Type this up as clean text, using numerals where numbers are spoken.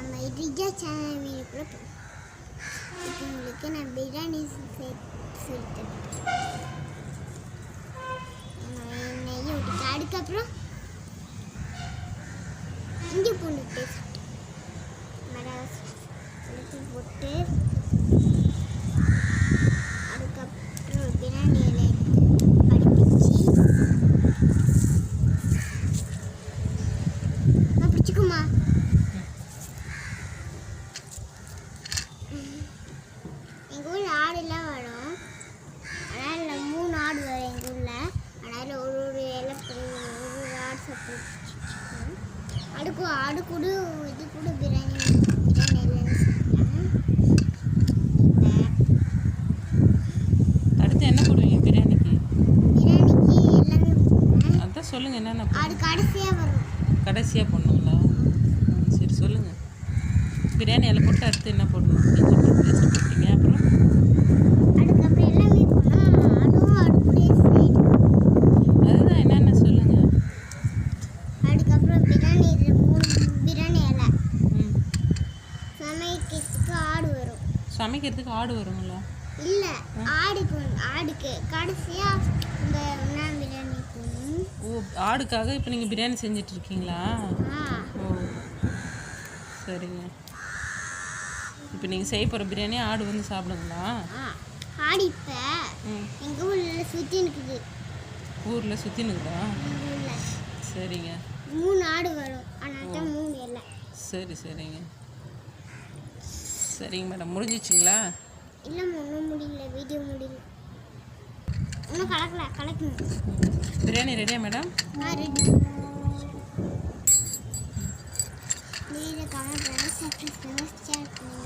நம்ம ரிஜா சேனல் வீடியோக்குள்ள போகலாம். இப்போ உங்களுக்கு நான் பிரியாணி சொல்லித்தரேன். நெய் ஊற்றிட்டு அதுக்கப்புறம் இஞ்சி பூண்டு பேஸ்ட் மிளகு போட்டு அதுக்கப்புறம் பிரியாணி இலை படிப்பிச்சு பிடிச்சிக்குமா. எங்கள் ஊரில் ஆடுலாம் வரும். அதனால் 3 ஆடு வரும் எங்கள் ஊரில். அதனால் ஒரு இலை ஒரு ஆடு சாப்பிட்டு ஆடு கூட இது கூட பிரியாணி இல்லைன்னு சொல்லிட்டேன். அடுத்து என்ன போடுவீங்க பிரியாணிக்கு எல்லாமே போடுவேன். அதான் சொல்லுங்கள் என்னென்ன அது கடைசியாக வரும். கடைசியாக போடணுங்களா? சரி சொல்லுங்கள். பிரியாணி இலை போட்டு அடுத்து என்ன போடணும்? இஞ்சி பூண்டு பேஸ்ட் போட்டீங்க, அப்புறம் அதுக்கப்புறம் எல்லாமே போடணும். அதுவும் அது கூட சேர்த்து அதுதான் என்னென்ன சொல்லுங்கள். அதுக்கப்புறம் பிரியாணி 3 பிரியாணி இலை சமைக்கிறதுக்கு ஆடு வரும். சமைக்கிறதுக்கு ஆடு வருங்களா? இல்லை, ஆடுக்கு கடைசியாக இந்த பிரியாணி போகணும். ஓ, ஆடுக்காக இப்போ நீங்கள் பிரியாணி செஞ்சுட்டு இருக்கீங்களா? ஓ சரிங்க. இப்போ நீங்கள் செய்ய போகிற பிரியாணி ஆடு வந்து சாப்பிடுங்களா? ஆடு இப்போ எங்கள் ஊரில் சுற்றி இருக்குது. ஊரில் சுற்றி நிற்குதா? எங்கள் ஊரில் சரிங்க. 3 ஆடு வரும். அதனால தான் 3 இல்லை. சரிங்க மேடம். முடிஞ்சிச்சிங்களா? இல்லை, ஒன்றும் முடியல. வீடியோ முடியல. இன்னும் கலக்கணும். பிரியாணி ரெடியா மேடம்? ரெடி. வீடியோ கமெண்ட் பண்ணி சப்ஸ்கிரைப் பண்ணி ஷேர் பண்ணி